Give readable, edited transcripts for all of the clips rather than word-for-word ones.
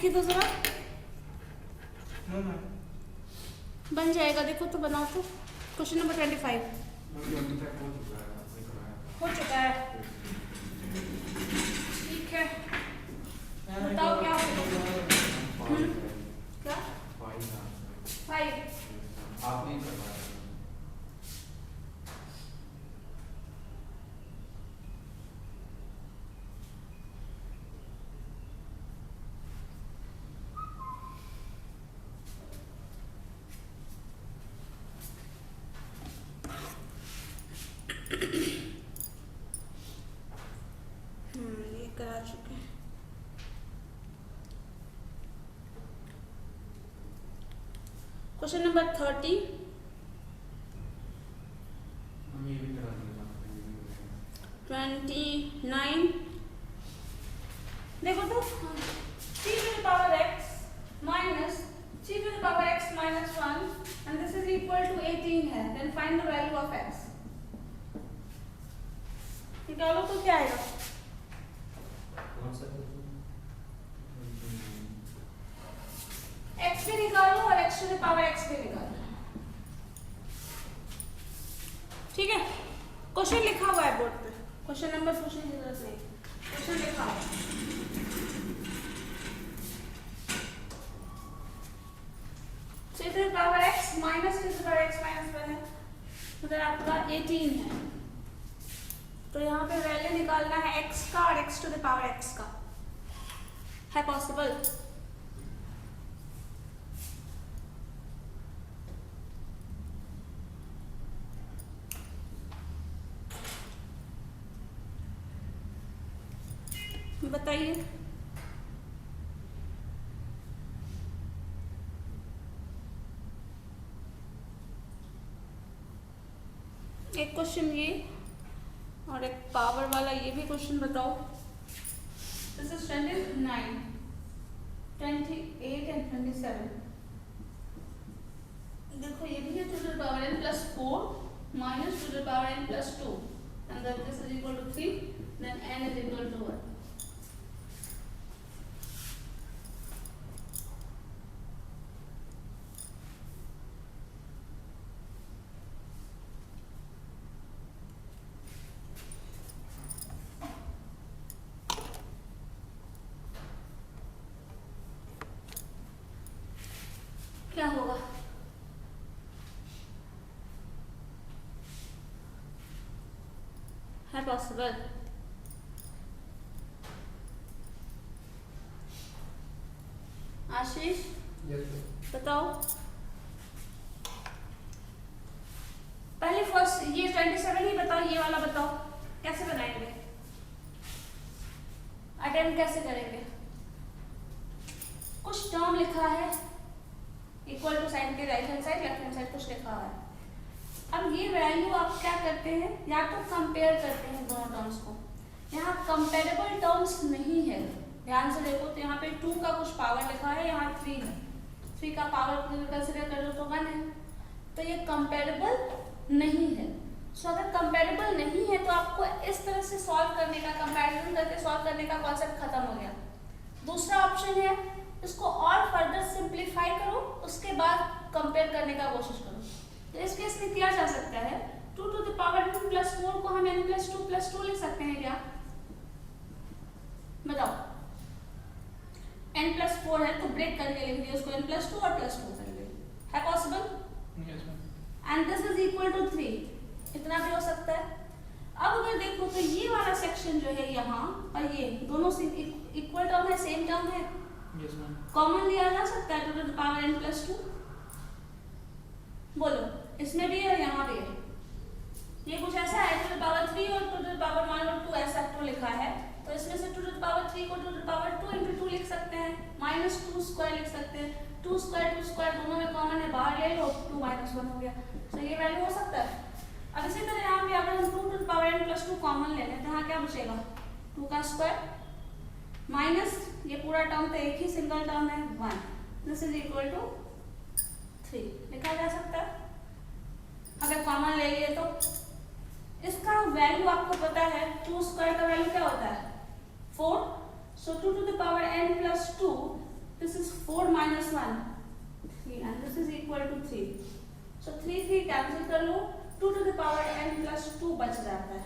लिखी दो जरा। बन जाएगा, देखो तो बनाओ तो। क्वेश्चन नंबर 25 हो चुका है। ठीक है, बताओ क्या होगा। क्या 5 आप नहीं कर पाए। ये करा चुके हैं। क्वेश्चन नंबर 30 हम ये भी करा देंगे। 29 देखो तो, c to the power x minus c to the power x minus 1 and this is equal to 18 है। then find the value of x। निकालो तो क्या आएगा। कौन सा x भी निकालो और x to the power x भी निकालो। ठीक है, क्वेश्चन लिखा हुआ है बोर्ड पे, क्वेश्चन नंबर पूछने की जरूरत नहीं, क्वेश्चन लिखा हुआ है। c to the power x minus c to the power x minus 1 है, उधर आपका 18 है। तो यहाँ पे वैल्यू निकालना है x का और x to the power x का। है पॉसिबल? बताइए। एक क्वेश्चन ये और एक पावर वाला ये भी क्वेश्चन बताओ। This is 29, 28 and 27। देखो ये भी है two the power n plus 4 minus two the power n plus 2 and that this is equal to 3, then n is equal to 1। क्या होगा? है पॉसिबल? आशीष बताओ। पहले फर्स्ट ये 27 ही बताओ, ये वाला बताओ कैसे बनाएंगे, अटेम्प्ट कैसे करेंगे। कुछ टर्म लिखा है इक्वल टू साइन के right hand side left hand side कुछ लिखा हुआ है। अब ये वैल्यू आप क्या करते हैं, या तो कंपेयर करते हैं दोनों टर्म्स को। यहाँ कंपेरेबल टर्म्स नहीं है, ध्यान से देखो तो यहाँ पे 2 का कुछ पावर लिखा है, यहाँ 3 है। 3 का पावर कंसिडर कर लो तो 1 है, तो ये कंपेरेबल नहीं है। सो अगर कंपेरेबल नहीं है तो आपको इस तरह से सॉल्व करने का, कंपैरिजन करके सॉल्व करने का कॉन्सेप्ट खत्म हो गया। दूसरा ऑप्शन है, इसको और फर्दर सिंप्लीफाई करो, उसके बाद कंपेयर करने का कोशिश करो। तो इस केस में किया जा सकता है 2 to the power n plus 4 को हम n plus 2 लिख सकते हैं क्या? बताओ। n plus 4 है तो ब्रेक करके लिख दिया उसको, n plus 2 और plus 2 कर लिया। है possible? Yes ma'am. And this is equal to 3, इतना भी हो सकता है। अब अगर देखो तो ये वाला सेक्शन जो है यहाँ और ये दोनों से इक्वल टर्म है, सेम टर्म है, यस मैम। कॉमन लिया जा सकता है 2 to the power n plus 2। बोलो, इसमें भी है और यहाँ भी है। ये कुछ ऐसा है 2 to the power 3 और 2 to the power 1 और 2 ऐसा तो लिखा है, तो इसमें से 2 to the power 3 को 2 to the power 2 into 2 लिख सकते हैं, माइनस 2 स्क्वायर लिख सकते हैं। 2 स्क्वायर दोनों में कॉमन है, बाहर ले लो, 2 minus 1 हो गया। तो ये वैल्यू हो सकता है। अब इसी तरह यहाँ पे अगर हम 2 to the power n plus 2 common ले लें तो यहाँ क्या बचेगा, 2 का स्क्वायर माइनस ये पूरा टर्म तो एक ही सिंगल टर्म है 1, दिस इज इक्वल टू 3 लिखा जा सकता है अगर कॉमन ले लिए तो। इसका वैल्यू आपको पता है, 2 स्क्वायर का वैल्यू क्या होता है 4, सो 2 to the power n plus 2 1 3 and this is equal to 3. So 3 cancel कर लो, 2 to the power n plus 2 बच जाता है।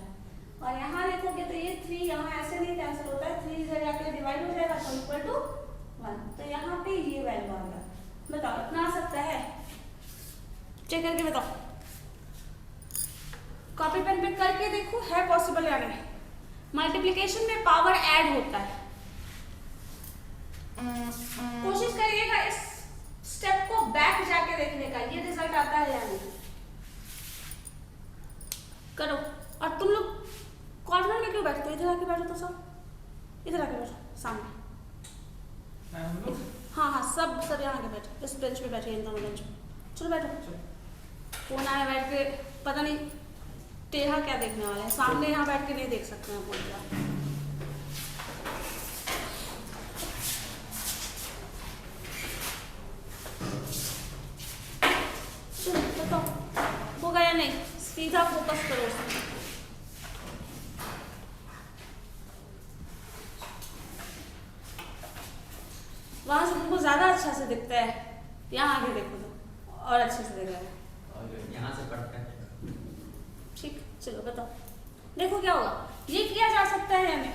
और यहाँ देखोगे तो ये 3 यहाँ ऐसे नहीं कैंसिल होता है, 3 इधर जाके डिवाइड हो जाएगा तो इक्वल टू 1। तो यहाँ पे ये वैल्यू आ गया। बताओ इतना आ सकता है? चेक करके बताओ, कॉपी पेन पे करके देखो है पॉसिबल या नहीं। मल्टीप्लिकेशन में पावर ऐड होता है, कोशिश करिएगा इस स्टेप को बैक जाके देखने का, ये रिजल्ट आता है या नहीं। करो। और तुम लोग कॉर्नर में क्यों बैठते हो? इधर आके बैठो तो सब, इधर आके बैठो सामने। हाँ हाँ सब यहाँ आके बैठो, इस बेंच पे बैठे, इन दोनों बेंच पे। चलो बैठो। फोन आए बैठ के पता नहीं टेढ़ा क्या देखने वाले हैं, सामने यहाँ बैठ के नहीं देख सकते हैं बोल रहा। चलो बताओ होगा या नहीं, सीधा फोकस करो उसमें। वहां से तुमको ज्यादा अच्छा से दिखता है, यहाँ आगे देखो तो और अच्छे से दिख रहा है। यहाँ से पढ़ते हैं। ठीक, चलो बताओ, देखो क्या होगा। ये किया जा सकता है या नहीं?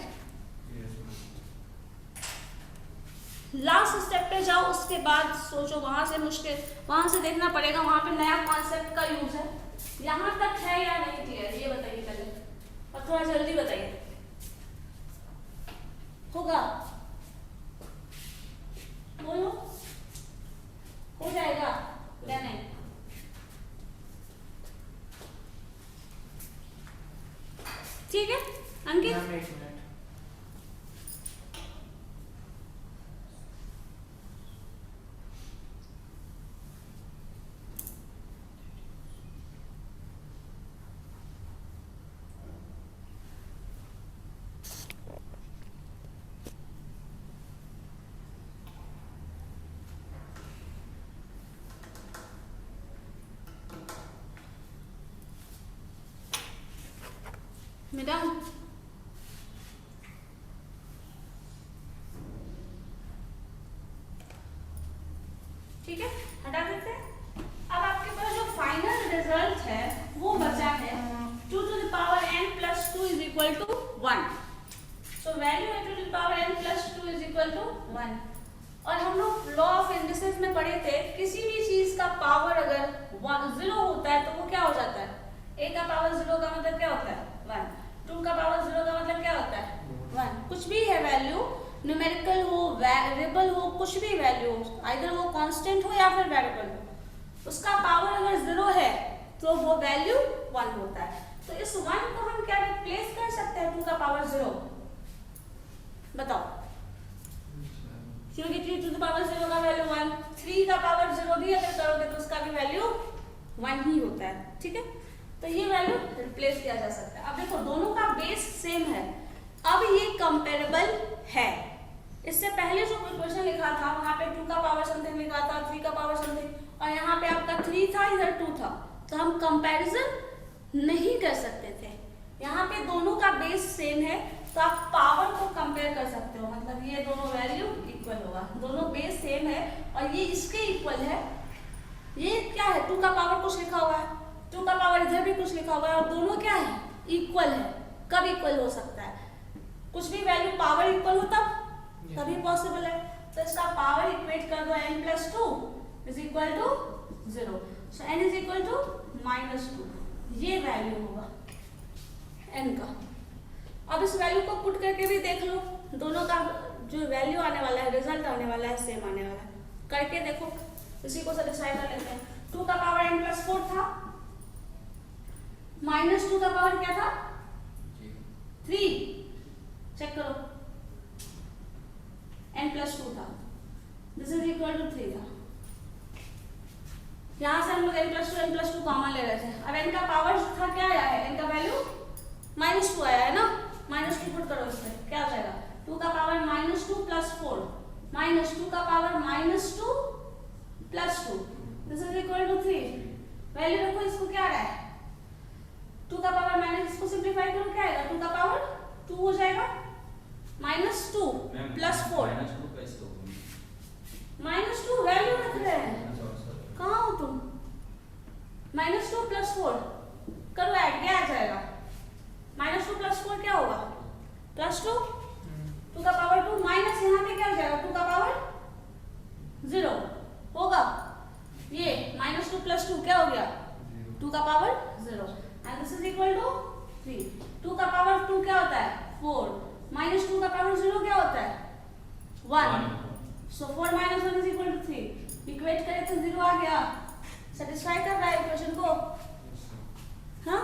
लास्ट स्टेप पे जाओ, उसके बाद सोचो। वहां से मुश्किल, वहां से देखना पड़ेगा, वहां पे नया कॉन्सेप्ट का यूज है। यहाँ तक है या नहीं क्लियर, ये बताइए पहले, और थोड़ा जल्दी बताइए। होगा? बोलो, हो जाएगा या नहीं? ठीक है अंकित, एक मिनट। मैडम ठीक है, हटा देते हैं। अब आपके पास जो फाइनल रिजल्ट है वो बचा है 2 to the power n plus 2 is equal to 1. So value है 2 to the power n plus 2 is equal to 1. और हम लोग लॉ ऑफ इंडिसेस में पढ़े थे, किसी भी चीज का पावर अगर 0 होता है तो वो क्या हो जाता है? a का पावर 0 का मतलब क्या होता है? 1. 2 का पावर 0 का मतलब क्या होता है? 1. कुछ भी है वैल्यू, न्यूमेरिकल हो, वेरिएबल हो, कुछ भी वैल्यू हो, आइदर वो कांस्टेंट हो या फिर वेरिएबल हो, उसका पावर अगर 0 है तो वो वैल्यू 1 होता है। तो इस 1 को हम क्या रिप्लेस कर सकते हैं 2 का पावर 0? बताओ। क्योंकि 3 to the power 0 का वैल्यू 1, 3 का पावर 0 भी अगर करोगे तो उसका भी वैल्यू 1 ही होता है। ठीक है, तो ये वैल्यू रिप्लेस किया जा सकता है। अब देखो दोनों का बेस सेम है, अब ये कंपेरेबल है। इससे पहले जो क्वेश्चन लिखा था वहां पे 2 का पावर समथिंग लिखा था, 3 का पावर समथिंग, और यहाँ पे आपका 3 था, इधर 2 था, तो हम कंपैरिजन नहीं कर सकते थे। यहाँ पे दोनों का बेस सेम है तो आप पावर को कंपेयर कर सकते हो, मतलब ये दोनों वैल्यू इक्वल होगा, दोनों बेस सेम है और ये इसके इक्वल है। ये क्या है? 2 का पावर कुछ लिखा हुआ है, 2 का पावर इधर भी कुछ लिखा हुआ है, और दोनों क्या है? इक्वल है। कब इक्वल हो सकता है? कुछ भी वैल्यू पावर इक्वल हो तभी पॉसिबल है। तो इसका पावर इक्वेट कर दो, n plus 2 is equal to 0. So n is equal to -2. ये वैल्यू होगा n का। अब इस वैल्यू को पुट करके भी देख लो, दोनों का जो वैल्यू आने वाला है, रिजल्ट आने वाला है, सेम आने वाला है। करके देखो, इसी को सेटिस्फाई कर लेते हैं। 2 का पावर n plus 4 था, -2 का पावर क्या था? 3। चेक करो, n plus 2 था, दिस इज इक्वल टू 3 था। यहाँ से हम लोग n plus 2 कॉमन ले रहे थे। अब n का पावर था, क्या आया है? n का वैल्यू -2 आया है ना, -2 पुट करो इस पे, क्या हो जाएगा? 2 का पावर -2 plus 4, -2 का power -2 plus 2, this is equal to 3। Value रखो, इसको क्या आ रहा है? 2 का पावर माइनस, इसको सिंप्लीफाई करो, क्या आएगा? 2 का पावर 2 हो जाएगा, -2 plus 4, -2 वैल्यू प्लस 4 करो ऐड, क्या आ जाएगा? -2 + 4 क्या होगा? +2 2 का पावर 2 माइनस यहाँ पे क्या हो जाएगा? 2 का पावर 0 होगा। ये -2 + 2 क्या हो गया? 2 का power 0 and this is equal to 3। 2 का पावर 2 क्या होता है? 4 माइनस 2 का पावर 0 क्या होता है? 1। सो 4 - 1 इज इक्वल टू 3। इक्वेट करें तो 0 आ गया। सेटिस्फाई कर रहा है इक्वेशन को? हाँ,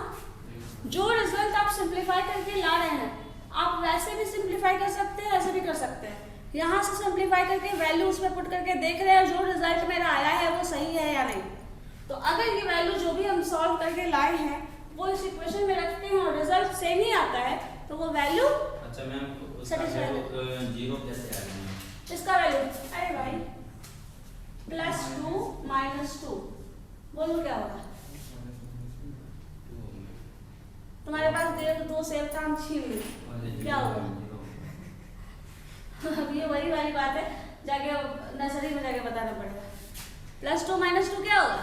जो रिजल्ट आप सिंप्लीफाई करके ला रहे हैं आप वैसे भी सिंप्लीफाई कर सकते हैं, ऐसे भी कर सकते हैं। यहाँ से सिंप्लीफाई करके वैल्यू उसमें पुट करके देख रहे हैं जो रिजल्ट मेरा आया है वो सही है या नहीं। तो अगर ये वैल्यू जो भी हम सॉल्व करके लाए हैं वो इस इक्वेशन में रखते हैं और रिजल्ट सेम ही आता है तो वो वैल्यू अच्छा मैम, उसका वैल्यू 0 कैसे आ गया? इसका वैल्यू, अरे भाई, +2 - 2 बोलो क्या होगा? तुम्हारे पास दो सेब था, हम छीन लिए, क्या होगा? अब ये वही वाली बात है, जाके नर्सरी में जाके बताना पड़ेगा। +2 - 2 क्या होगा?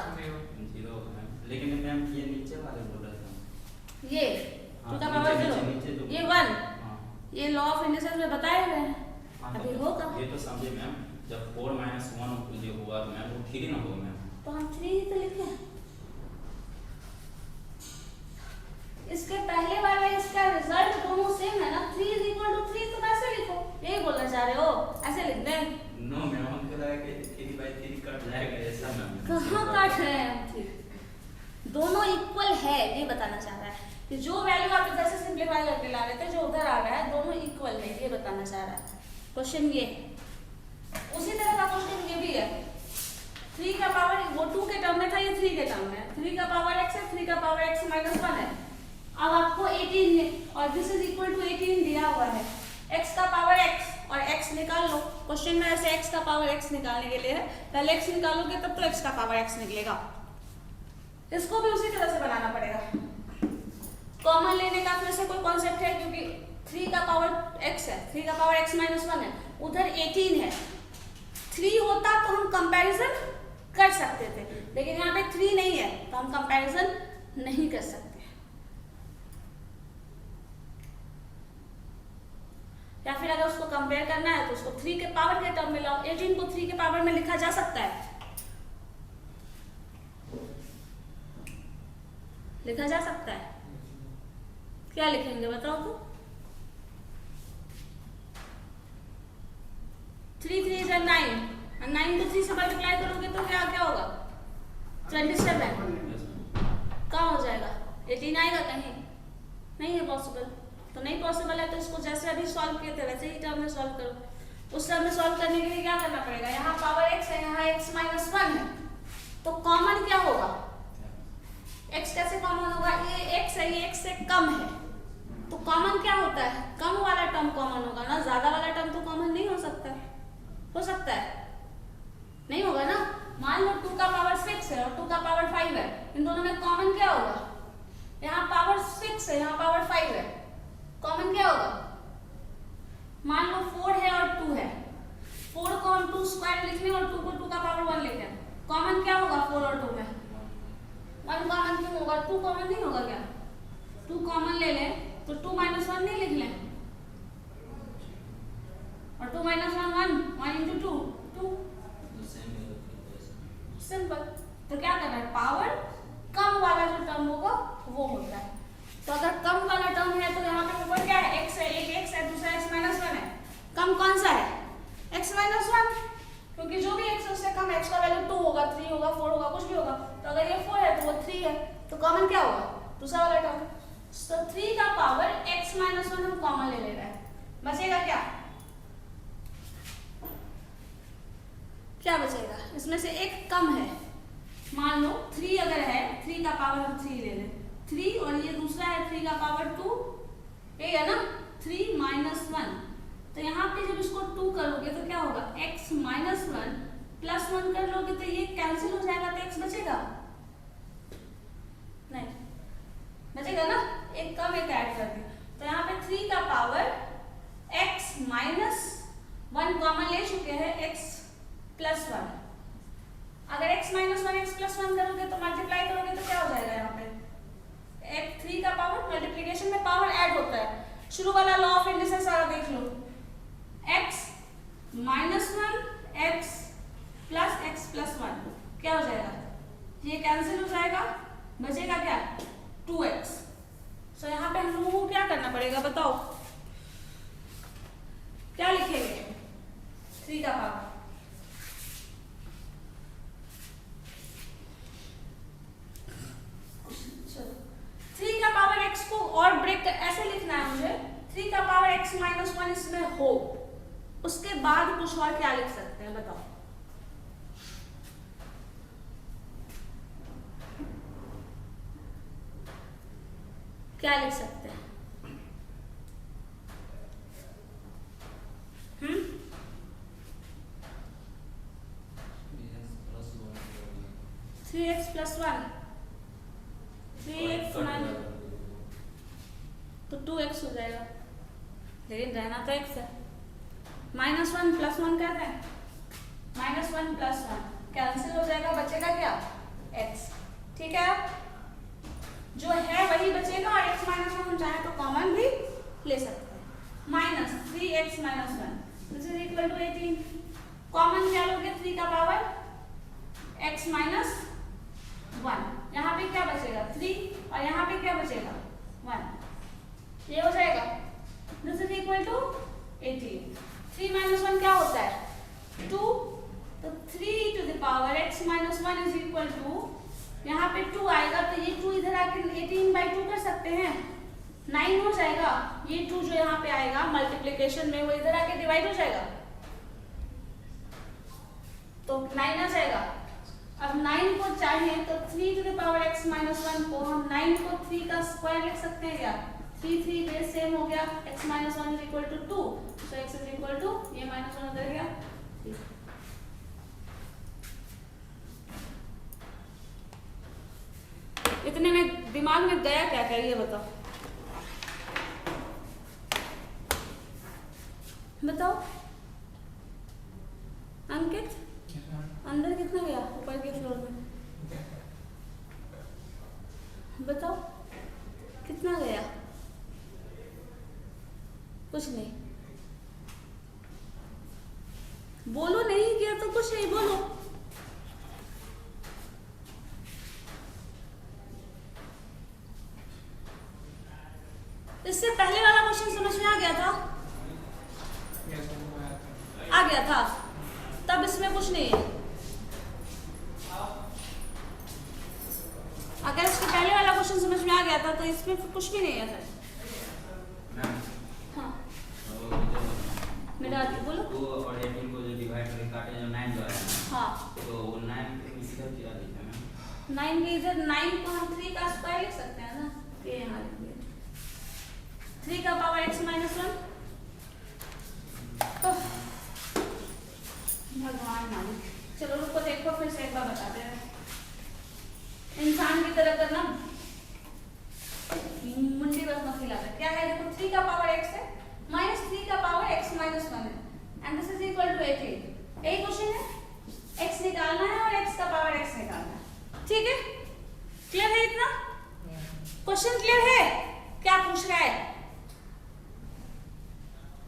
0 होगा। लेकिन मैम ये नीचे वाले बोल रहा था, ये 2 का पावर 0, ये 1, ये लॉ ऑफ इंडक्शन में बताए हुए हैं। अभी होगा, ये तो समझे मैम। जब 4 - 1 जो हुआ तो मैम वो 3 ना होगा मैम? तो हम 3 ही तो लिखे। इसके पहले वाला इसका रिजल्ट दोनों सेम है ना, 3 = 3 तो वैसे लिखो। यही बोलना चाह रहे हो? ऐसे लिख दें? नो मैम, हमको लगा कि 3/3 कट जाएगा ऐसा मैम। कहाँ काट रहे हैं हम? 3 दोनों इक्वल है, ये बताना चाह रहा है कि जो वैल्यू आप इधर से सिंप्लीफाई करके ला रहे थे जो उधर आ रहा है दोनों इक्वल है, ये बताना चाह रहा है क्वेश्चन। ये उसी तरह का क्वेश्चन ये भी है। 3 का पावर, वो 2 के टर्म में था, ये 3 के टर्म में है। 3 का पावर x है, 3 का पावर x - 1 है। अब आपको 18 है और दिस इज इक्वल टू 18 दिया हुआ है। x का पावर x और x निकाल लो। क्वेश्चन में ऐसे x का पावर x निकालने के लिए है, पहले x निकालोगे तब तो x का पावर x निकलेगा। इसको भी उसी तरह से बनाना पड़ेगा। कॉमन लेने का फिर से कोई कॉन्सेप्ट है, क्योंकि 3 का पावर x है, 3 का पावर x - 1 है, उधर 18 है। 3 होता तो हम कंपैरिजन कर सकते थे, लेकिन यहाँ पे 3 नहीं है तो हम कंपैरिजन नहीं कर सकते। या फिर अगर उसको कंपेयर करना है तो उसको 3 के पावर के टर्म में लाओ। 18 को 3 के पावर में लिखा जा सकता है, लिखा जा सकता है। क्या लिखेंगे बताओ तो? 3 3 is 9 और 9 को 3 से मल्टीप्लाई करोगे तो क्या क्या होगा? 27। कहाँ हो जाएगा? 18 आएगा कहीं? नहीं है पॉसिबल। तो नहीं पॉसिबल है तो इसको जैसे अभी सॉल्व किए थे वैसे ही टर्म में सॉल्व करो। उस टर्म में सॉल्व करने के लिए क्या करना पड़ेगा? यहाँ पावर x है, यहाँ x - 1 है, तो कॉमन क्या होगा? x कैसे कॉमन होगा? ये x है, ये x से कम है, तो कॉमन क्या होता है? कम वाला टर्म कॉमन होगा ना, ज्यादा वाला टर्म तो कॉमन नहीं हो सकता। हो सकता है? नहीं होगा ना। मान लो 2 का पावर 6 है और 2 का पावर 5 है, इन दोनों में कॉमन क्या होगा? यहाँ पावर 6 है, यहाँ पावर 5 है, कॉमन क्या होगा? मान लो 4 है और 2 है, 4 को हम 2 स्क्वायर लिख लें और 2 को 2 का पावर 1 लिख लें, कॉमन क्या होगा 4 और 2 में? 1 कॉमन क्यों होगा? 2 कॉमन नहीं होगा क्या? 2 कॉमन ले लें तो 2 - 1 नहीं लिख लें, और 2 - 1 1 × 2 2, सिंपल। तो क्या करना है? पावर कम वाला जो टर्म होगा वो होता है। तो अगर कम वाला टर्म है तो यहाँ पे ऊपर क्या है? x है, एक x है, दूसरा x - 1 है। कम कौन सा है? x - 1, क्योंकि जो भी x है उससे कम x का वैल्यू 2 होगा, 3 होगा, 4 होगा, कुछ भी होगा। तो अगर ये 4 है तो वो 3 है, तो कॉमन क्या होगा? दूसरा वाला टर्म। तो 3 का पावर x - 1 हम कॉमन ले रहे हैं, बचेगा क्या? क्या बचेगा? इसमें से एक कम है। मान लो 3 अगर है, 3 का पावर हम 3 ले लें, 3 और ये दूसरा है 3 का पावर 2, ये है ना 3 - 1। तो यहाँ पे जब इसको 2 करोगे तो क्या होगा? x - 1 + 1 कर लोगे तो ये कैंसिल हो जाएगा, तो x बचेगा नहीं, बचेगा ना। एक कम एक ऐड कर दिया, तो यहाँ पे 3 का पावर x - 1 कॉमन ले चुके हैं, x + 1। अगर x minus one x plus one करोगे तो मल्टीप्लाई करोगे तो क्या हो जाएगा यहाँ पे x 3 का पावर मल्टीप्लिकेशन में पावर ऐड होता है। शुरू वाला लॉ ऑफ इंडिसेस सारा देख लो, x minus one x plus one क्या हो जाएगा, ये कैंसिल हो जाएगा, बचेगा क्या 2x। सो यहाँ पे हम लोगों को क्या करना पड़ेगा बताओ, क्या लिखेंगे 3 का पावर x को और ब्रेक ऐसे लिखना है मुझे, 3 का पावर x माइनस वन इसमें हो, उसके बाद कुछ और क्या लिख सकते हैं बताओ। क्या लिख सकते हैं 3x plus one 3x minus तो 2x हो जाएगा, लेकिन रहना तो x है। माइनस वन प्लस वन कहते हैं, minus one plus one cancel हो जाएगा, बचेगा क्या x। ठीक है, जो है वही बचेगा और x माइनस वन हम चाहे तो कॉमन भी ले सकते हैं। Minus 3x minus one this is equal to 18। Common क्या लोगे 3 का पावर x माइनस वन, यहाँ पे क्या बचेगा 3 और यहाँ पे क्या बचेगा 1, ये हो जाएगा। This is equal to 18। 3 minus one क्या होता है 2, तो 3 to the power x minus one is equal to, यहाँ पे 2 आएगा तो ये 2 इधर आके 18/2 कर सकते हैं, 9 हो जाएगा। ये 2 जो यहाँ पे आएगा मल्टीप्लिकेशन में वो इधर आके डिवाइड हो जाएगा तो 9 आ जाएगा। अब 9 को चाहे तो 3 to the power x minus one को हम 9 को 3 का स्क्वायर लिख सकते हैं क्या, 3 बेस सेम हो गया, x minus one is equal to 2, so x is equal to ये माइनस वन उधर गया। इतने में दिमाग में गया क्या क्या ये बताओ, बताओ अंकित, अंदर कितना गया ऊपर के फ्लोर में, बताओ कितना गया, कुछ नहीं, बोलो नहीं किया तो कुछ नहीं बोलो। इससे पहले वाला क्वेश्चन समझ में आ गया था, आ गया था, तब इसमें कुछ नहीं है। अगर इसके पहले वाला क्वेश्चन समझ में आ गया था तो इसमें कुछ भी नहीं है सर। हाँ मेरा बोलो 2 और 18 को जो डिवाइड करके काटे जो 9 जो आया, हाँ तो वो 9 के इधर क्या लिखा है 9 के इधर 9 को हम 3 का स्क्वायर लिख सकते हैं ना, ये यहाँ लिख दिया 3 का पावर x माइनस वन। भगवान मालिक, चलो रुको देखो फिर से एक बार बताते हैं, इंसान की तरह करना, मुंडी बस मत हिला कर। क्या है देखो 3 का पावर x है माइनस 3 का पावर x माइनस वन है and this is equal to 18। यही क्वेश्चन है, x निकालना है और x का पावर x निकालना है। ठीक है, क्लियर है इतना, क्वेश्चन क्लियर है, क्या पूछ रहा है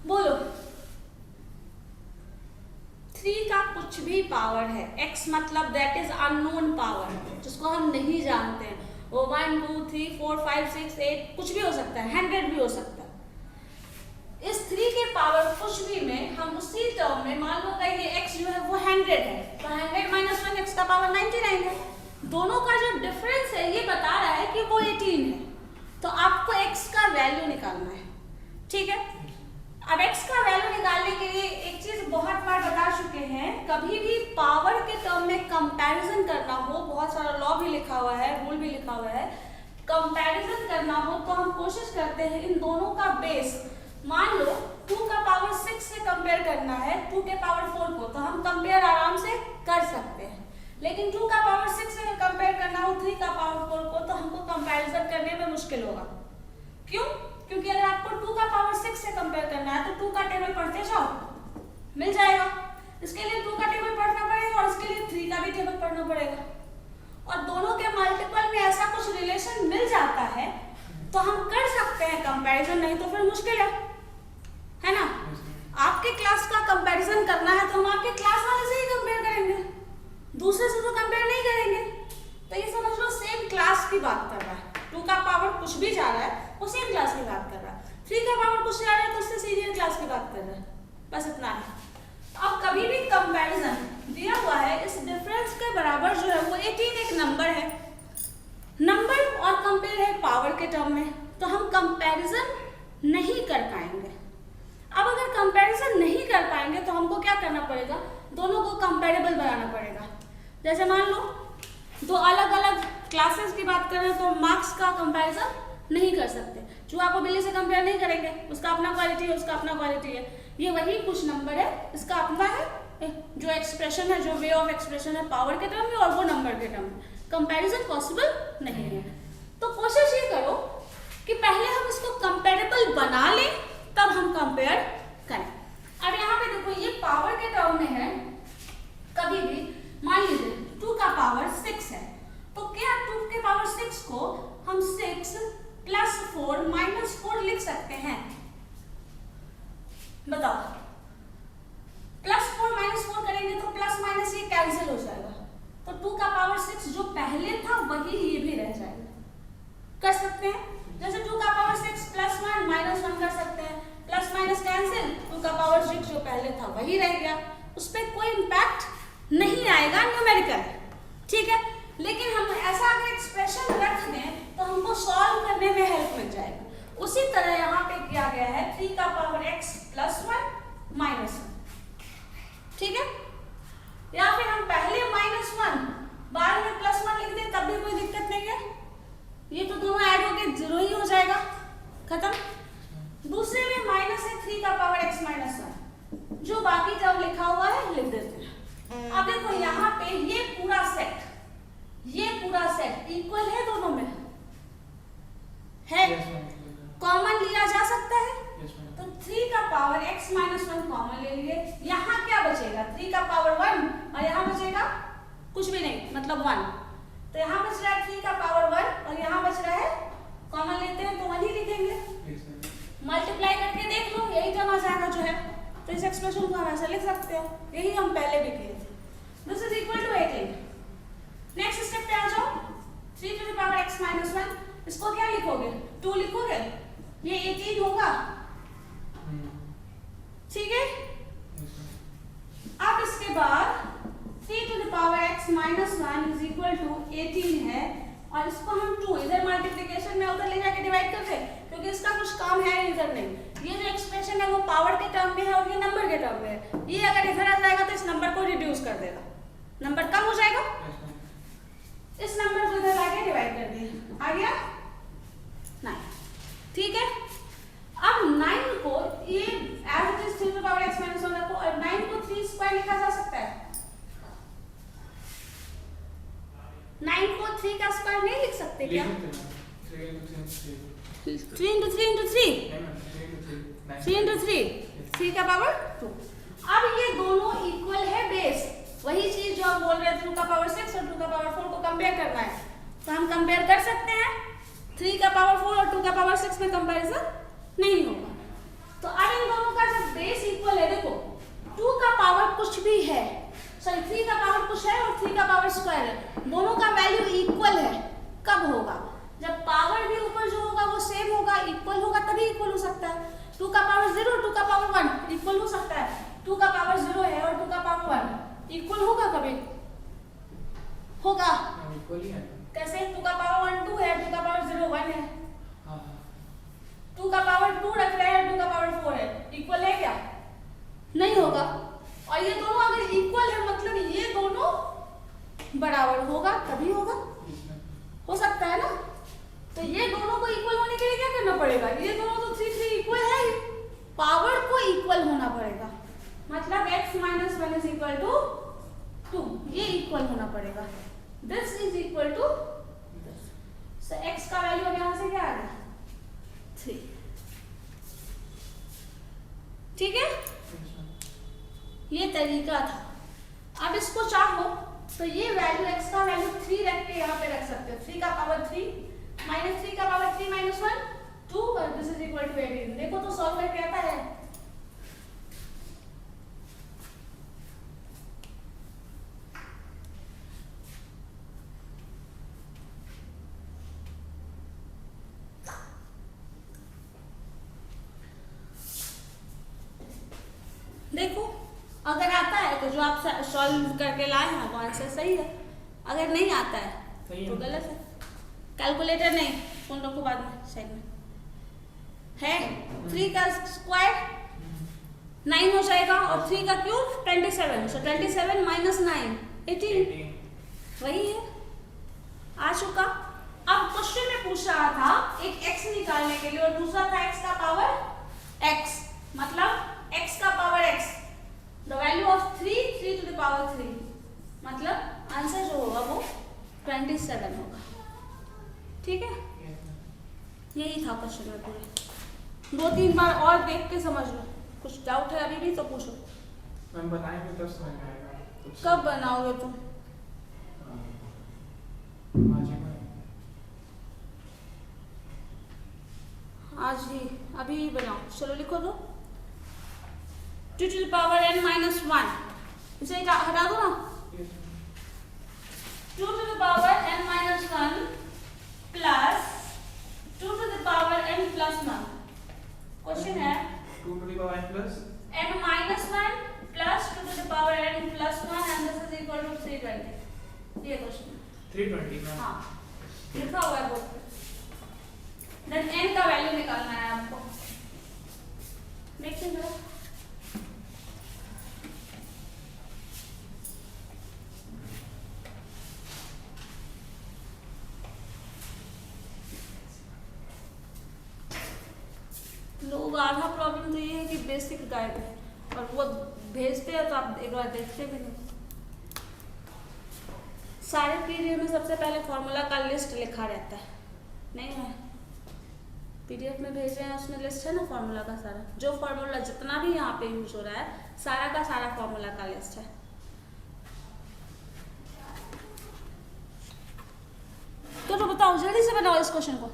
बोलो। 3 का कुछ भी पावर है, x मतलब दैट इज अननोन पावर, जिसको हम नहीं जानते हैं, वो 1 2 3 4 5 6 8 कुछ भी हो सकता है, 100 भी हो सकता है। इस 3 के पावर कुछ भी में हम उसी टर्म में मान लो कि ये x जो है वो 100 है, तो 100 माइनस वन x का पावर 99 है। दोनों का जो डिफरेंस है ये बता रहा है कि वो 18 है, तो आपको x का वैल्यू निकालना है। ठीक है, अब x का वैल्यू निकालने के लिए एक चीज बहुत बार बता चुके हैं, कभी भी पावर के टर्म में कंपैरिजन करना हो, बहुत सारा लॉ भी लिखा हुआ है, रूल भी लिखा हुआ है, कंपैरिजन करना हो तो हम कोशिश करते हैं इन दोनों का बेस, मान लो 2 का पावर 6 से कंपेयर करना है 2 के पावर 4 को, तो हम कंपेयर आराम से कर सकते हैं, लेकिन 2 का पावर 6 से कंपेयर करना हो 3 का पावर 4 को तो हमको कंपैरिजन करने में मुश्किल होगा। क्यों? क्योंकि अगर आपको 2 का पावर 6 से कंपेयर करना है तो 2 का टेबल पढ़ते जाओ, मिल जाएगा। इसके लिए 2 का टेबल पढ़ना पड़ेगा और इसके लिए 3 का भी टेबल पढ़ना करना पड़ेगा। और दोनों के मल्टीपल में ऐसा कुछ रिलेशन मिल जाता है तो हम कर सकते हैं कंपैरिजन, नहीं तो फिर मुश्किल है ना। आपके क्लास का कंपैरिजन करना है तो हम आपके क्लास वाले से ही कंपेयर करेंगे, दूसरे से तो कंपेयर नहीं करेंगे। तो ये समझ लो सेम क्लास की बात कर रहा है, 2 का पावर कुछ भी जा रहा है वो सेम क्लास की बात कर रहा है, 3 का पावर कुछ जा रहा है तो उससे सीनियर क्लास की बात कर रहा है, बस इतना है। अब कभी भी कंपैरिजन दिया हुआ है, इस डिफरेंस के बराबर जो है वो 18 एक नंबर है, नंबर और कंपेयर है पावर के टर्म में, तो हम कंपैरिजन नहीं कर पाएंगे। अब अगर कंपैरिजन नहीं कर पाएंगे तो हमको क्या करना पड़ेगा, दोनों को कंपेरेबल बनाना पड़ेगा। जैसे मान लो 2 अलग अलग क्लासेस की बात करें तो मार्क्स का कंपैरिजन नहीं कर सकते, चूहा को बिल्ली से कंपेयर नहीं करेंगे, उसका अपना क्वालिटी है, उसका अपना क्वालिटी है, ये वही कुछ नंबर है, इसका अपना है, जो एक्सप्रेशन है, जो वे ऑफ एक्सप्रेशन है पावर के टर्म में और वो नंबर के टर्म में, कंपैरिजन पॉसिबल नहीं है। तो कोशिश ये करो कि पहले हम इसको कंपेरेबल बना लें तब हम कंपेयर करें। अब यहाँ पे देखो ये पावर के टर्म में है, कभी भी मान लीजिए 2 का पावर 6 है, तो क्या 2 के पावर 6 को हम 6 प्लस 4 माइनस 4 लिख सकते हैं? बताओ, प्लस 4 माइनस 4 करेंगे तो प्लस माइनस ये कैंसिल हो जाएगा, तो 2 का पावर 6 जो पहले था वही ये भी रह जाएगा। कर सकते हैं, जैसे 2 का पावर 6 प्लस 1 माइनस 1 कर सकते हैं, प्लस माइनस कैंसिल, 2 का पावर 6 जो पहले था वही रह गया, उस पर कोई इम्पैक्ट नहीं आएगा न्यूमेरिकल, ठीक है। लेकिन हम ऐसा अगर एक्सप्रेशन रख दें तो हमको सॉल्व करने में हेल्प मिल जाएगा। उसी तरह यहाँ पे किया गया है 3 का पावर x प्लस 1 माइनस 1, ठीक है। या फिर हम पहले माइनस 1 बाद में प्लस 1 लिख दें तब भी कोई दिक्कत नहीं है, ये तो दोनों ऐड होके 0 ही हो जाएगा, खत्म। दूसरे में माइनस है 3 का पावर x माइनस 1, जो बाकी टर्म लिखा हुआ है लिख देते हैं। अब देखो यहाँ पे ये पूरा सेट इक्वल है, दोनों में है, कॉमन लिया जा सकता है, तो 3 का पावर x माइनस 1 कॉमन ले लिए, यहाँ क्या बचेगा 3 का पावर 1 और यहाँ बचेगा कुछ भी नहीं, मतलब 1, तो यहाँ बच रहा है 3 का पावर 1 और यहाँ बच रहा है, कॉमन लेते हैं तो 1 ही लिखेंगे, मल्टीप्लाई करके देख लो यही टर्म आ जाएगा जो है, तो इस एक्सप्रेशन को हम ऐसा लिख सकते हैं, यही हम पहले भी किए थे। This is equal to 18। Next step पे आ जाओ, 3 to the power x minus 1, इसको क्या लिखोगे 2 लिखोगे, ये 18 होगा, ठीक है। अब इसके बाद 3 to the power x minus 1 is equal to 18 है, और इसको हम 2 इधर मल्टीप्लिकेशन में उधर ले जाके डिवाइड कर दे, क्योंकि इसका कुछ काम है इधर नहीं, ये जो एक्सप्रेशन है वो पावर के टर्म में है और ये नंबर के टर्म में है, ये अगर इधर आ जाएगा तो इस नंबर को रिड्यूस कर देगा, नंबर कम हो जाएगा, इस नंबर को इधर लाके डिवाइड कर दिए, आ गया 9, ठीक है। अब 9 को ये as it is 3 to the power x minus 1 को, और 9 को 3 स्क्वायर लिखा जा सकता है, 9 को 3 का स्क्वायर नहीं लिख सकते क्या? 3 into 3 into 3 3 into 3 3 का पावर 2। अब ये दोनों इक्वल है बेस, वही चीज जो आप बोल रहे थे 2 का पावर 6 और 2 का पावर 4 को कंपेयर करना है, तो हम कंपेयर कर सकते हैं, 3 का पावर 4 और 2 का पावर 6 में कंपैरिजन नहीं होगा। तो अब इन दोनों का जब बेस इक्वल है, देखो 2 का पावर कुछ भी है, सॉरी 3 का पावर कुछ है और 3 का पावर स्क्वायर है, दोनों का वैल्यू इक्वल है, कब होगा? जब पावर भी ऊपर जो होगा वो सेम होगा, इक्वल होगा, तभी इक्वल हो सकता है। 2 का पावर 0 2 का पावर 1 इक्वल हो सकता है, 2 का पावर 0 है और 2 का पावर 1 इक्वल होगा, कभी होगा इक्वल ही है। कैसे? 2 का पावर 1 2 है, 2 का पावर 0 1 है, 2 का पावर 2 रख रहे हैं, 2 का पावर 4 है, इक्वल है क्या? नहीं होगा। और ये दोनों अगर इक्वल है मतलब ये दोनों बराबर होगा, तभी होगा, हो सकता है ना। तो ये दोनों को इक्वल होने के लिए क्या करना पड़ेगा? ये दोनों तो 3 3 इक्वल है ही, पावर को इक्वल होना पड़ेगा, मतलब x minus 1 is equal to 2, ये इक्वल होना पड़ेगा, this is equal to this. So x का वैल्यू अब यहाँ से क्या आ गया 3, ठीक है। ये तरीका था। अब इसको चाहो तो ये वैल्यू x का वैल्यू 3 रख के यहाँ पे रख सकते हो। 3 का पावर 3 माइनस 3 का पावर 3 माइनस 1 2 और दिस इज इक्वल टू 18। देखो तो सॉल्व करके आता है। देखो अगर आता है तो जो आप सॉल्व करके लाए हैं वो आंसर सही है, अगर नहीं आता है तो गलत है। कैलकुलेटर नहीं, उन लोगों को बाद में साइड में है। 3 का स्क्वायर 9 हो जाएगा और 3 का क्यूब 27, सो 27 माइनस 9 18 वही है, आ चुका। अब क्वेश्चन में पूछ रहा था एक x निकालने के लिए और दूसरा था x का पावर x, मतलब x का power x, the value of 3 to the power 3, मतलब आंसर जो होगा वो 27 होगा। ठीक है, यही था क्वेश्चन में पूरे। 2-3 बार और देख के समझ लो, कुछ डाउट है अभी भी तो पूछो। मैम बताएंगे तब समझ में आएगा। कब बनाओगे तुम? आज ही, अभी ही बनाओ। चलो लिखो दो 2 to the power n minus 1, इसे हटा दो ना। 2 to the power n minus 1 plus 2 to the power n plus 1। Question है 2 to the power n plus n minus 1 plus 2 to the power n plus 1 and this is equal to 320। ये question है 320। हाँ, लिखा हुआ है board पे। Then n का value निकालना है आपको। देखिए जरा, लोग आधा प्रॉब्लम तो ये है कि बेसिक गाइड है और वो भेजते हैं तो आप एक बार देखते भी नहीं। सारे पीडीएफ में सबसे पहले फॉर्मूला का लिस्ट लिखा रहता है, नहीं है? पीडीएफ में भेज रहे हैं उसमें लिस्ट है ना फॉर्मूला का सारा, जो फॉर्मूला जितना भी यहाँ पे यूज हो रहा है सारा का सारा फॉर्मूला का लिस्ट है। तो बताओ जल्दी से बनाओ इस क्वेश्चन को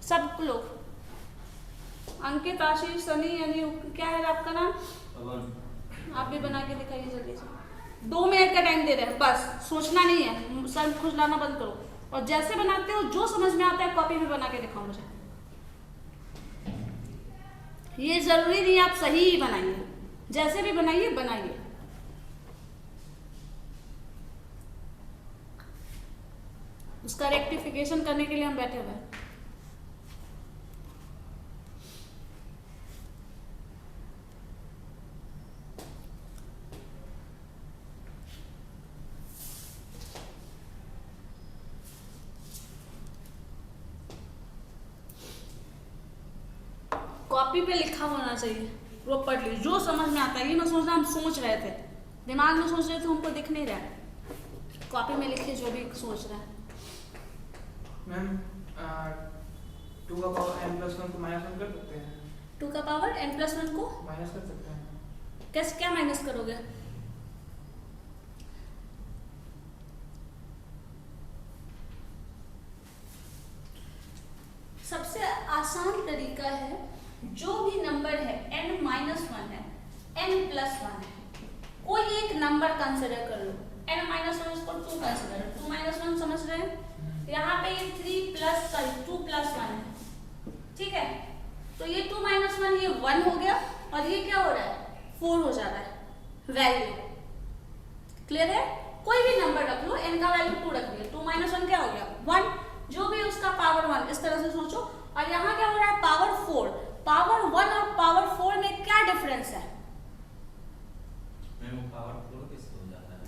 सब लोग। अंकित, आशीष, सनी, यानी क्या है आपका नाम? आप भी बना के दिखाइए जल्दी से। 2 मिनट का टाइम दे रहे हैं, बस सोचना नहीं है, सर खुजलाना बंद करो और जैसे बनाते हो जो समझ में आता है कॉपी में बना के दिखाओ मुझे। ये जरूरी नहीं आप सही ही बनाइए, जैसे भी बनाइए बनाइए। उसका रेक्टिफिकेशन करने के लिए हम बैठे हुए हैं। कॉपी पे लिखा होना चाहिए प्रॉपर्ली, जो समझ में आता है। ये मैं सोच रहा हम सोच रहे थे, दिमाग में सोच रहे थे, हमको दिख नहीं रहा है। कॉपी में लिखिए जो भी सोच रहा है। मैम 2 का पावर n plus 1 को माइनस 1 कर सकते हैं? 2 का पावर n plus 1 को माइनस कर सकते हैं। कैसे, क्या माइनस करोगे? सबसे आसान तरीका है, जो भी नंबर है n minus 1 है, n plus 1 है, कोई एक नंबर कंसिडर कर लो। n minus 1 इसको 2 कंसिडर, 2 minus 1 समझ रहे हैं? यहाँ पे ये 2 plus 1 है, ठीक है? तो ये 2 minus 1 ये 1 हो गया और ये क्या हो रहा है? 4 हो जा रहा है वैल्यू। क्लियर है? कोई भी नंबर रख लो, n का वैल्यू 2 रख दिया, 2 minus 1 क्या हो गया? 1, जो भी उसका पावर 1, इस तरह से सोचो। और यहाँ क्या हो रहा है? पावर 4। पावर 1 और पावर 4 में क्या डिफरेंस है? पावर 4 किससे हो जाता है?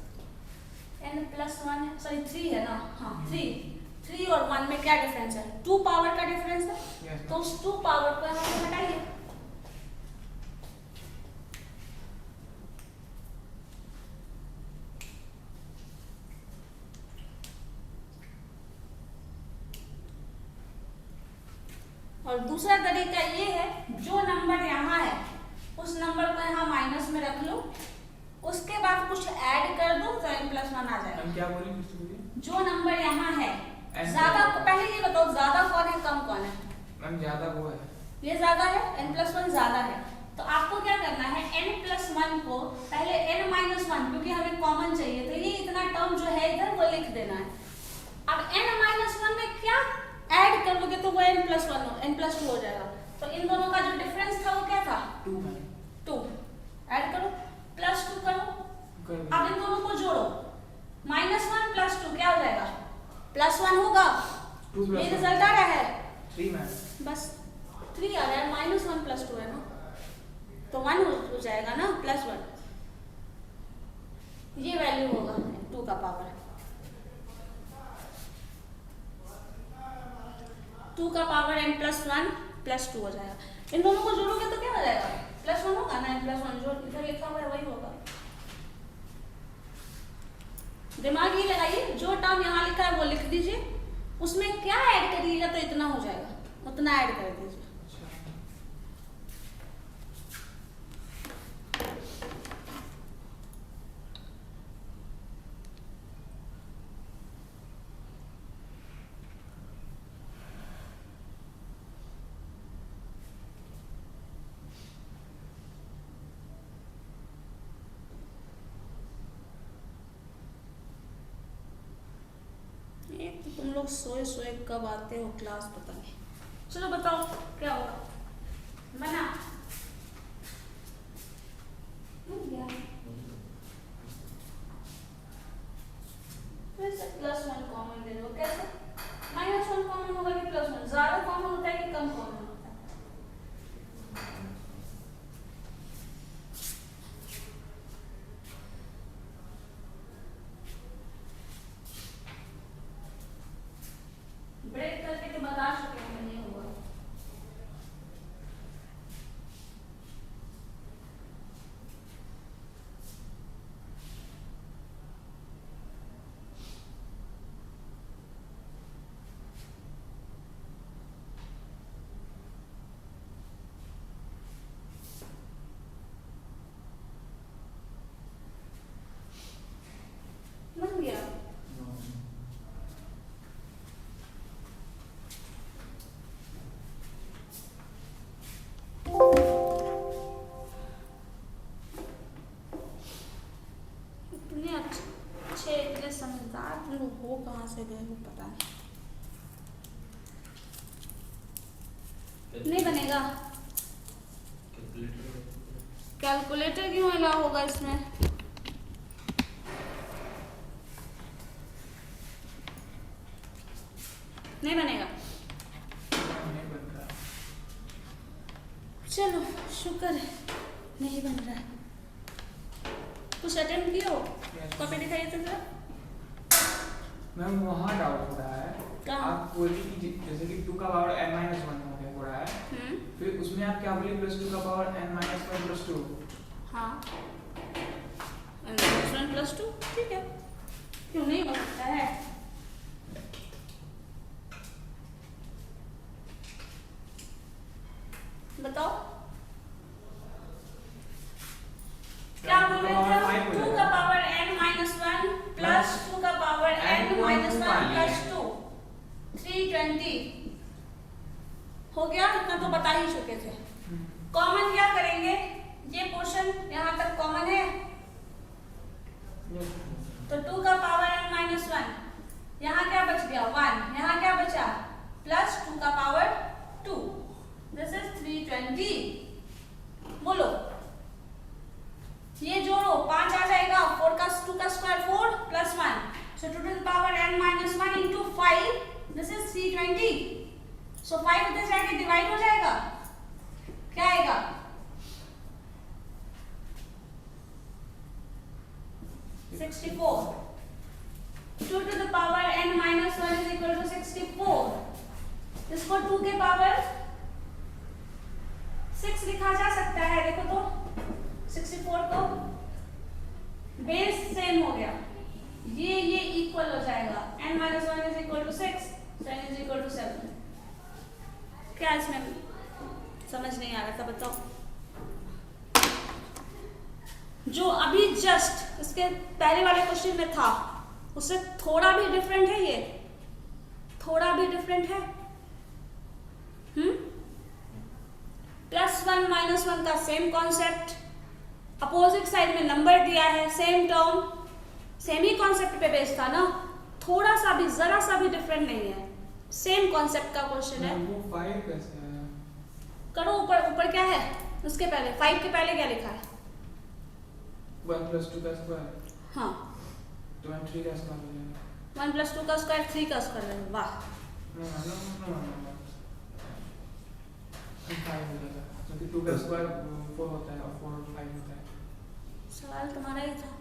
n plus 1 सॉरी 3 है ना, हाँ 3 और 1 में क्या डिफरेंस है? 2 पावर का डिफरेंस है। Yes, तो उस 2 पावर को यहाँ से हटाइए। और दूसरा तरीका ये है, जो नंबर यहाँ है उस नंबर को यहाँ माइनस में रख लो, उसके बाद कुछ ऐड कर दो तो n+1 आ जाएगा। मैम क्या बोली फिर से बोलिए। जो नंबर यहाँ है N ज्यादा, पहले ये बताओ ज्यादा कौन है कम कौन है? मैम ज्यादा वो है, ये ज्यादा है, n+1 ज्यादा है। तो आपको क्या करना है, n+1 को पहले n-1 क्योंकि हमें कॉमन चाहिए तो ये इतना टर्म जो है इधर वो लिख देना है। अब n-1 में क्या ऐड कर लोगे तो वो n+2 हो जाएगा। तो इन दोनों का जो डिफरेंस था वो क्या था? 2 मैम। 2 ऐड करो, +2 करो। अब इन दोनों को जोड़ो, -1 + 2 क्या हो जाएगा? +1 होगा। ये रिजल्ट आ रहा है 3 मैम। बस 3 आ रहा है, -1 + 2 है ना, तो 1 हो जाएगा ना, +1। ये वैल्यू होगा 2 का पावर, 2 का पावर n+1 + 2 हो जाएगा। इन दोनों को जोड़ोगे तो क्या हो जाएगा? +1 होगा ना, n+1 जो इधर लिखा हुआ है वही होगा। दिमाग ये लगाइए, जो टर्म यहाँ लिखा है वो लिख दीजिए, उसमें क्या ऐड करिएगा तो इतना हो जाएगा, उतना ऐड कर दीजिए। एक तो तुम लोग सोए सोए कब आते हो क्लास पता नहीं। चलो बताओ क्या होगा, बना गया फिर से +1 कॉमन ले लो। कैसे? -1 कॉमन होगा कि +1? ज्यादा कॉमन होता है कि कम कॉमन होता है? ब्रेक करके तो बता सके नहीं होगा। बन गया। इतने अच्छे इतने समझदार तुम लोग हो कहाँ से गए हो पता नहीं बनेगा। कैलकुलेटर क्यों अलाउ होगा इसमें? नहीं बनेगा। नहीं बन रहा। चलो शुक्र है नहीं बन रहा है। कुछ अटेम्प्ट किए हो? कॉपी दिखाइए तो जरा। मैम वहाँ डाउट हो रहा है, कहाँ? आप बोली कि जैसे कि 2 का पावर n-1 हो रहा है, फिर उसमें आप क्या बोली +2 का पावर n-1 + 2। हाँ n-1 + 2 ठीक है, क्यों नहीं हो सकता है? बताओ क्या बोल रहे थे? 2 का पावर n-1 + 2 का पावर n-1 + 2 320 हो गया। इतना तो बता ही चुके थे। कॉमन क्या करेंगे? ये पोर्शन यहाँ तक कॉमन है तो 2 का पावर n-1, यहाँ क्या बच गया 1, यहाँ क्या बचा +2 का पावर 2, दिस इज 320। बोलो ये जोड़ो 5 आ जाएगा, 4 का 2 का square 4 + 1, so 2 to the power n-1 into 5, this is 320। so 5 उधर जाके डिवाइड हो जाएगा, क्या आएगा 64। 2 to the power n-1 is equal to 64। इसको 2 के पावर 6 लिखा जा सकता है। देखो तो 64 को बेस सेम हो गया, ये इक्वल हो जाएगा n-1 is equal to 6, so n is equal to 7। क्या इसमें समझ नहीं आ रहा था बताओ? जो अभी जस्ट इसके पहले वाले क्वेश्चन में था उससे थोड़ा भी डिफरेंट है, ये थोड़ा भी डिफरेंट है। +1 -1 का सेम कॉन्सेप्ट, अपोजिट साइड में नंबर दिया है, सेम टर्म, सेम ही कॉन्सेप्ट पे बेस्ड था ना, थोड़ा सा भी जरा सा भी डिफरेंट नहीं है, सेम कॉन्सेप्ट का क्वेश्चन है। वो 5 कैसे है? करो ऊपर ऊपर क्या है उसके पहले, 5 के पहले क्या लिखा है? 1 + 2 का स्क्वायर। हाँ, तो हम 3 का स्क्वायर ले लेंगे। 1 + 2 का स्क्वायर 3 का स्क्वायर है। वाह, नो 5 हो जाता है क्योंकि 2 का स्क्वायर 4 होता है और 4 5 होता है। सवाल तुम्हारा ही था,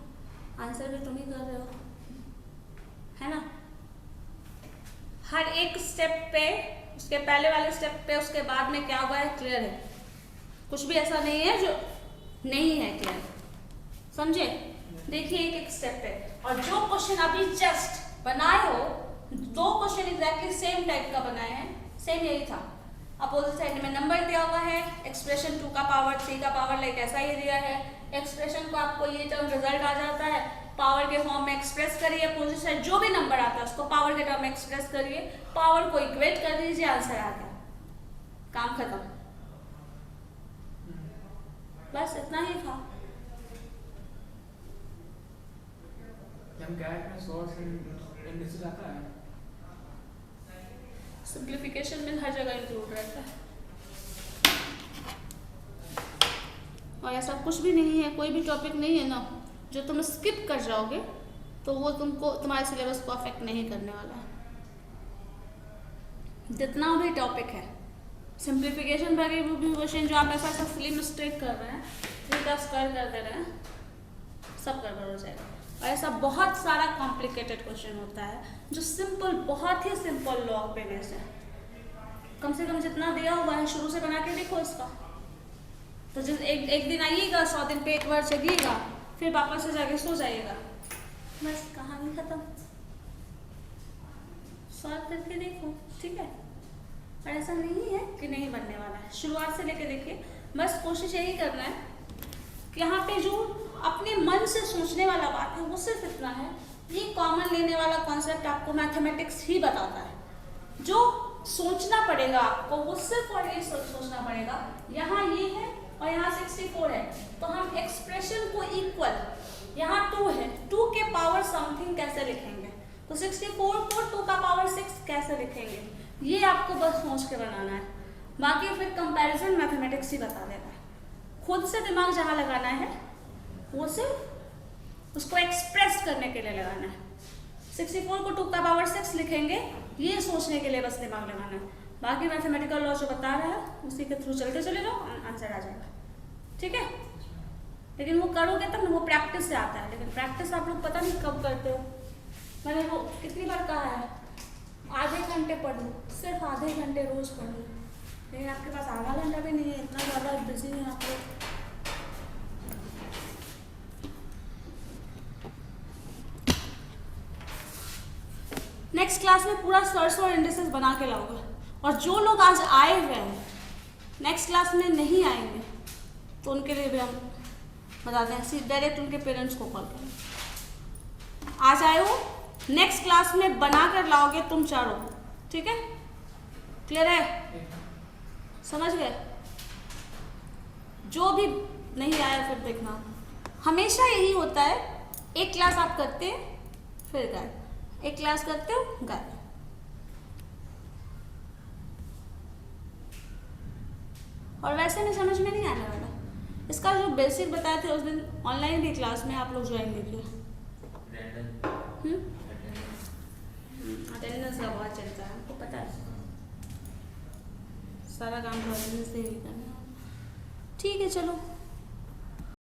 आंसर भी तुम ही कर रहे हो, है ना। हर एक स्टेप पे, उसके पहले वाले स्टेप पे, उसके बाद में क्या हुआ है क्लियर है, कुछ भी ऐसा नहीं है जो नहीं है क्लियर, समझे। देखिए एक एक स्टेप पे, और जो क्वेश्चन अभी जस्ट बनाए हो, 2 क्वेश्चन एग्जैक्टली सेम टाइप का बनाए हैं, सेम यही था। अपोजिट साइड में नंबर दिया हुआ है, एक्सप्रेशन 2 का पावर 3 का पावर लाइक ऐसा ही दिया है, एक्सप्रेशन को आपको ये टर्म रिजल्ट आ जाता है, पावर के फॉर्म में एक्सप्रेस करिए, अपोजिट साइड जो भी नंबर आता है उसको पावर के टर्म में एक्सप्रेस करिए, पावर को इक्वेट कर दीजिए, आंसर आ गया, काम खत्म। बस इतना ही था। हम कैट में सोर्स इंडिसेस आता है, सिंप्लीफिकेशन में हर जगह इंक्लूड रहता है, और ऐसा कुछ भी नहीं है, कोई भी टॉपिक नहीं है ना जो तुम स्किप कर जाओगे तो वो तुमको तुम्हारे सिलेबस को अफेक्ट नहीं करने वाला है। जितना भी टॉपिक है, सिंप्लीफिकेशन बाकी भी क्वेश्चन जो आप ऐसा ऐसा सिली मिस्टेक कर रहे हैं, 3 का स्क्वायर कर दे रहे हैं, सब गड़बड़ हो जाएगा। और ऐसा बहुत सारा कॉम्प्लिकेटेड क्वेश्चन होता है जो सिंपल, बहुत ही सिंपल लॉग पे बेस्ड है, कम से कम जितना दिया हुआ है शुरू से बना के देखो इसका। तो जिस एक दिन आइएगा, 100 दिन पे एक बार चलिएगा, फिर वापस से जाके सो जाइएगा, बस कहानी खत्म। सॉल्व करके देखो, ठीक है। और ऐसा नहीं है कि नहीं बनने वाला है, शुरुआत से लेके देखिए, बस कोशिश यही करना है कि यहाँ पे जो अपने मन से सोचने वाला बात है वो सिर्फ इतना है, ये कॉमन लेने वाला कॉन्सेप्ट आपको मैथमेटिक्स ही बताता है, जो सोचना पड़ेगा आपको वो सिर्फ और ये सोचना पड़ेगा, यहाँ ये है और यहाँ 64 है, तो हम एक्सप्रेशन को इक्वल, यहाँ 2 है, 2 के पावर समथिंग कैसे लिखेंगे, तो 64 को 2 का पावर 6 कैसे लिखेंगे, ये आपको बस सोच के बनाना है। बाकी फिर कंपैरिजन मैथमेटिक्स ही बता देगा, खुद से दिमाग जहाँ लगाना है वो सिर्फ उसको एक्सप्रेस करने के लिए लगाना है। 64 को 2 का पावर 6 लिखेंगे, ये सोचने के लिए बस दिमाग लगाना है। बाकी मैथमेटिकल लॉ जो बता रहा है उसी के थ्रू चलते चले जाओ, आंसर आ जाएगा, ठीक है। लेकिन वो करोगे तब ना, वो प्रैक्टिस से आता है, लेकिन प्रैक्टिस आप लोग पता नहीं कब करते हो। मैंने वो कितनी बार कहा है, आधे घंटे पढ़ लो, सिर्फ आधे घंटे रोज पढ़ लो, लेकिन आपके पास आधा घंटा भी नहीं है, इतना ज़्यादा बिजी है आप लोग। नेक्स्ट क्लास में पूरा सर्च और इंडिसेस बना के लाओगे, और जो लोग आज आए हुए हैं नेक्स्ट क्लास में नहीं आएंगे तो उनके लिए भी हम बताते हैं, डायरेक्ट उनके पेरेंट्स को कॉल करें। आज आए हो, नेक्स्ट क्लास में बना कर लाओगे तुम चारों, ठीक है, क्लियर है, समझ गए। जो भी नहीं आया फिर देखना, हमेशा यही होता है, एक क्लास आप करते हैं फिर गए, एक क्लास करते हो गए। और वैसे में समझ में नहीं आने वाला, इसका जो बेसिक बताए थे उस दिन ऑनलाइन भी क्लास में आप लोग ज्वाइन कीजिए। अटेंडेंस का बहुत चलता है, हमको पता है, सारा काम तो अटेंडेंस से ही करना है, ठीक है चलो।